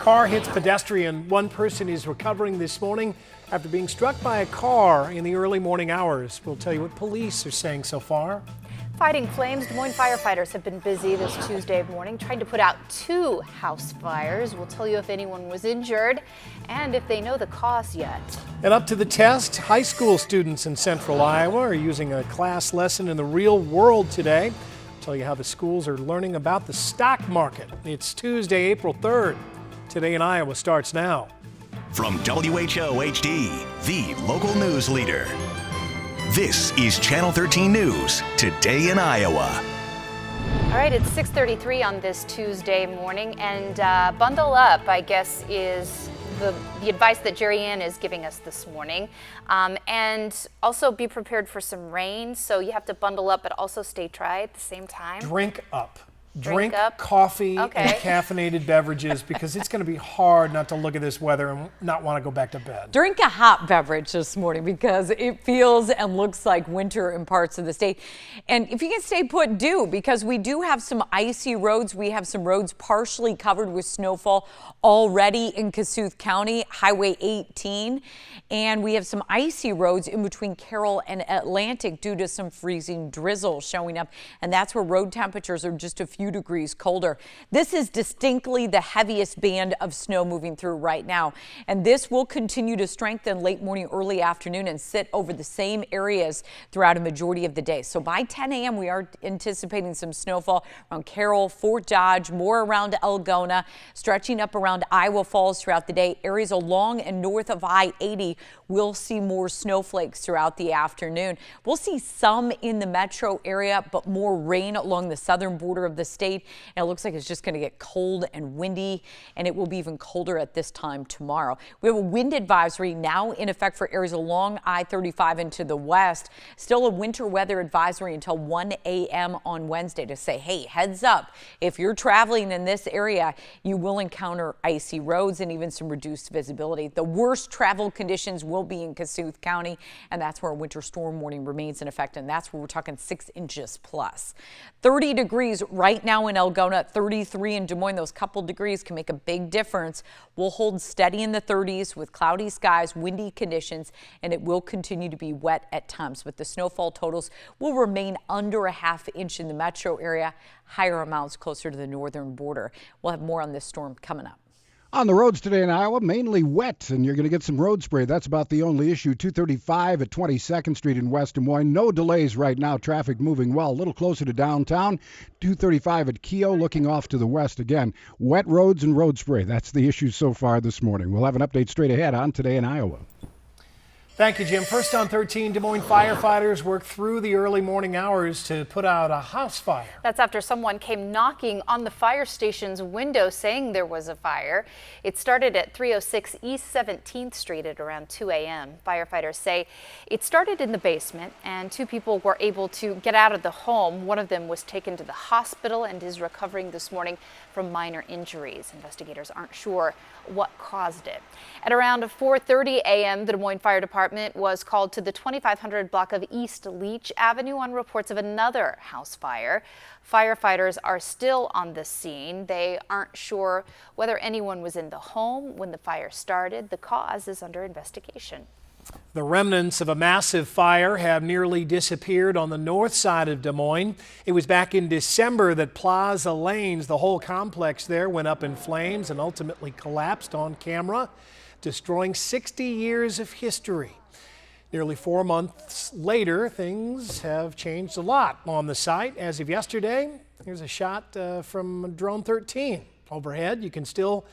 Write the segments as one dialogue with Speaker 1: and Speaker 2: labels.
Speaker 1: Car hits pedestrian. One person is recovering this morning after being struck by a car in the early morning hours. We'll tell you what police are saying so far.
Speaker 2: Fighting flames, Des Moines firefighters have been busy this Tuesday morning trying to put out 2 house fires. We'll tell you if anyone was injured and if they know the cause yet.
Speaker 1: And up to the test, high school students in central Iowa are using a class lesson in the real world today. We'll tell you how the schools are learning about the stock market. It's Tuesday, April 3rd. Today in Iowa starts now.
Speaker 3: From WHO HD, the local news leader. This is Channel 13 News, Today in Iowa.
Speaker 2: All right, it's 6:33 on this Tuesday morning, and bundle up, I guess, is the advice that Jerry Ann is giving us this morning. And also be prepared for some rain, so you have to bundle up but also stay dry at the same time.
Speaker 1: Drink up.
Speaker 2: Drink up.
Speaker 1: Coffee and caffeinated beverages, because it's going to be hard not to look at this weather and not want to go back to bed.
Speaker 4: Drink a hot beverage this morning because it feels and looks like winter in parts of the state. And if you can stay put, do, because we do have some icy roads. We have some roads partially covered with snowfall already in Kossuth County, Highway 18. And we have some icy roads in between Carroll and Atlantic due to some freezing drizzle showing up. And that's where road temperatures are just a few degrees colder. This is distinctly the heaviest band of snow moving through right now. And this will continue to strengthen late morning, early afternoon and sit over the same areas throughout a majority of the day. So by 10 a.m. we are anticipating some snowfall around Carroll, Fort Dodge, more around Algona, stretching up around Iowa Falls throughout the day. Areas along and north of I-80 will see more snowflakes throughout the afternoon. We'll see some in the metro area, but more rain along the southern border of the state. And it looks like it's just going to get cold and windy, and it will be even colder at this time tomorrow. We have a wind advisory now in effect for areas along I-35 into the west. Still a winter weather advisory until 1 a.m. on Wednesday to say, hey, heads up, if you're traveling in this area, you will encounter icy roads and even some reduced visibility. The worst travel conditions will be in Kossuth County, and that's where a winter storm warning remains in effect, and that's where we're talking 6 inches plus. 30 degrees right now in Algona, 33 in Des Moines. Those couple degrees can make a big difference. We'll hold steady in the 30s with cloudy skies, windy conditions, and it will continue to be wet at times. But the snowfall totals will remain under a ½ inch in the metro area, higher amounts closer to the northern border. We'll have more on this storm coming up.
Speaker 5: On the roads today in Iowa, mainly wet, and you're going to get some road spray. That's about the only issue. 235 at 22nd Street in West Des Moines. No delays right now. Traffic moving well. A little closer to downtown. 235 at Keogh, looking off to the west again. Wet roads and road spray. That's the issue so far this morning. We'll have an update straight ahead on Today in Iowa.
Speaker 1: Thank you, Jim. First on 13, Des Moines firefighters worked through the early morning hours to put out a house fire.
Speaker 2: That's after someone came knocking on the fire station's window saying there was a fire. It started at 306 East 17th Street at around 2 a.m. Firefighters say it started in the basement and 2 people were able to get out of the home. One of them was taken to the hospital and is recovering this morning from minor injuries. Investigators aren't sure what caused it. At around 4:30 a.m., the Des Moines Fire Department was called to the 2500 block of East Leach Avenue on reports of another house fire. Firefighters are still on the scene. They aren't sure whether anyone was in the home when the fire started. The cause is under investigation.
Speaker 1: The remnants of a massive fire have nearly disappeared on the north side of Des Moines. It was back in December that Plaza Lanes, the whole complex there, went up in flames and ultimately collapsed on camera, destroying 60 years of history. Nearly 4 months later, things have changed a lot on the site. As of yesterday, here's a shot from Drone 13. Overhead, you can still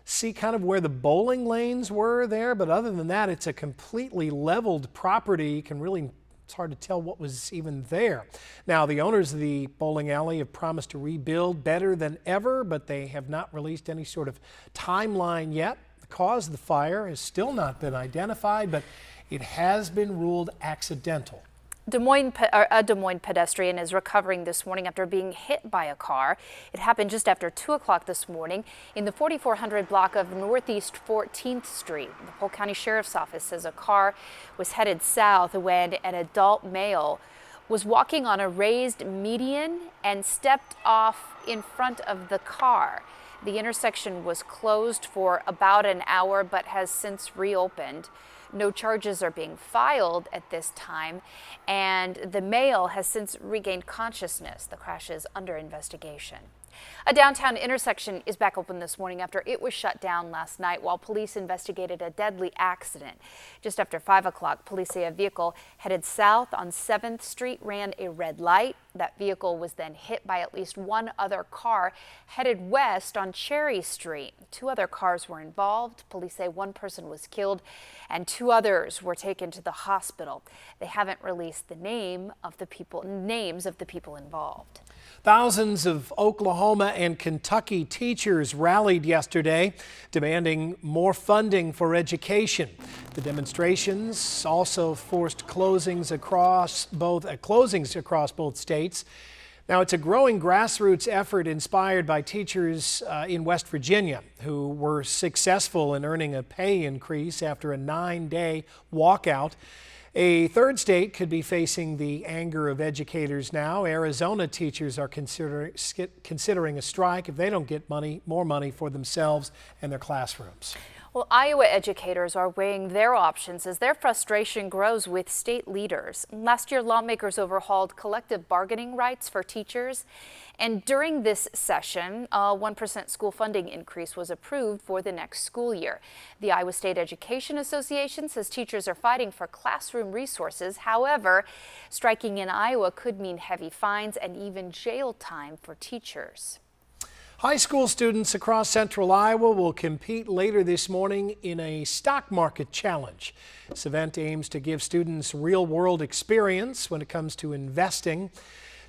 Speaker 1: see kind of where the bowling lanes were there, but other than that, it's a completely leveled property. It's hard to tell what was even there. Now, the owners of the bowling alley have promised to rebuild better than ever, but they have not released any sort of timeline yet. The cause of the fire has still not been identified, but it has been ruled accidental.
Speaker 2: A Des Moines pedestrian is recovering this morning after being hit by a car. It happened just after 2 o'clock this morning in the 4400 block of Northeast 14th Street. The Polk County Sheriff's Office says a car was headed south when an adult male was walking on a raised median and stepped off in front of the car. The intersection was closed for about an hour but has since reopened. No charges are being filed at this time, and the male has since regained consciousness. The crash is under investigation. A downtown intersection is back open this morning after it was shut down last night while police investigated a deadly accident. Just after 5 o'clock, police say a vehicle headed south on 7th Street ran a red light. That vehicle was then hit by at least one other car headed west on Cherry Street. 2 other cars were involved. Police say 1 person was killed and 2 others were taken to the hospital. They haven't released the names of the people involved.
Speaker 1: Thousands of Oklahoma and Kentucky teachers rallied yesterday, demanding more funding for education. The demonstrations also forced closings across both states. Now, it's a growing grassroots effort inspired by teachers in West Virginia who were successful in earning a pay increase after a 9-day walkout. A third state could be facing the anger of educators now. Arizona teachers are considering a strike if they don't get more money for themselves and their classrooms.
Speaker 2: Well, Iowa educators are weighing their options as their frustration grows with state leaders. Last year, lawmakers overhauled collective bargaining rights for teachers. And during this session, a 1% school funding increase was approved for the next school year. The Iowa State Education Association says teachers are fighting for classroom resources. However, striking in Iowa could mean heavy fines and even jail time for teachers.
Speaker 1: High school students across central Iowa will compete later this morning in a stock market challenge. This event aims to give students real-world experience when it comes to investing.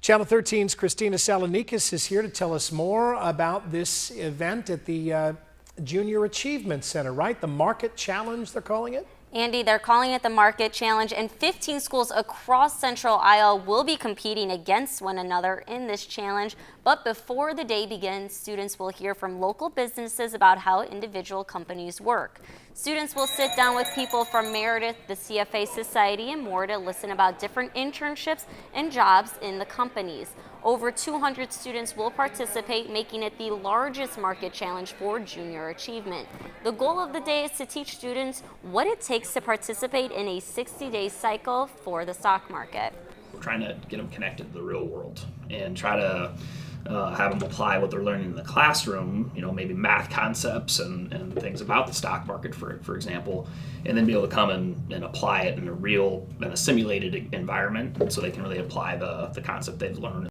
Speaker 1: Channel 13's Christina Salonikas is here to tell us more about this event at the Junior Achievement Center, right? The Market Challenge, they're calling it?
Speaker 6: Andy, they're calling it the Market Challenge, and 15 schools across central Iowa will be competing against one another in this challenge. But before the day begins, students will hear from local businesses about how individual companies work. Students will sit down with people from Meredith, the CFA Society, and more to listen about different internships and jobs in the companies. Over 200 students will participate, making it the largest market challenge for junior achievement. The goal of the day is to teach students what it takes to participate in a 60-day cycle for the stock market.
Speaker 7: We're trying to get them connected to the real world and try to have them apply what they're learning in the classroom, maybe math concepts and things about the stock market, for example, and then be able to come and apply it in a simulated environment so they can really apply the concept they've learned.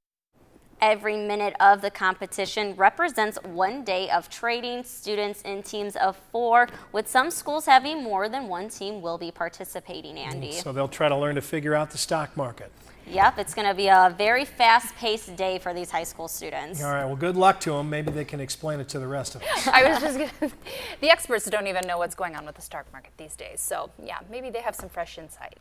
Speaker 6: Every minute of the competition represents 1 day of trading. Students in teams of 4, with some schools having more than 1 team, will be participating, Andy.
Speaker 1: So they'll try to learn to figure out the stock market.
Speaker 6: Yep, it's going to be a very fast-paced day for these high school students.
Speaker 1: All right, well, good luck to them. Maybe they can explain it to the rest of us.
Speaker 2: The experts don't even know what's going on with the stock market these days. So, yeah, maybe they have some fresh insight.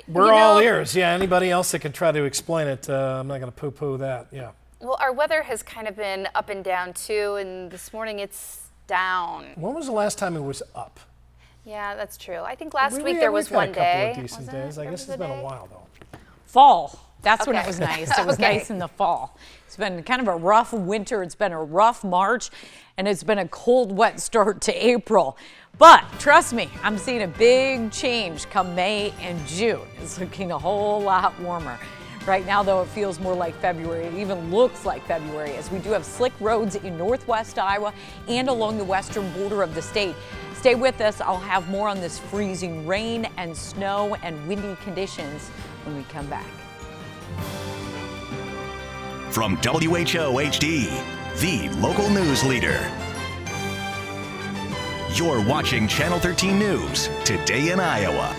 Speaker 1: We're all ears. Yeah, anybody else that can try to explain it, I'm not going to poo-poo that. Yeah.
Speaker 2: Well, our weather has kind of been up and down too, and this morning it's down.
Speaker 1: When was the last time it was up?
Speaker 2: Yeah, that's true. I think last week there was one day.
Speaker 1: We've had a couple of decent days. I guess it's been a while though.
Speaker 4: Fall. That's when it was nice. It was nice in the fall. It's been kind of a rough winter. It's been a rough March, and it's been a cold, wet start to April. But trust me, I'm seeing a big change come May and June. It's looking a whole lot warmer. Right now, though, it feels more like February. It even looks like February, as we do have slick roads in northwest Iowa and along the western border of the state. Stay with us. I'll have more on this freezing rain and snow and windy conditions when we come back.
Speaker 3: From WHO HD, the local news leader. You're watching Channel 13 News, Today in Iowa.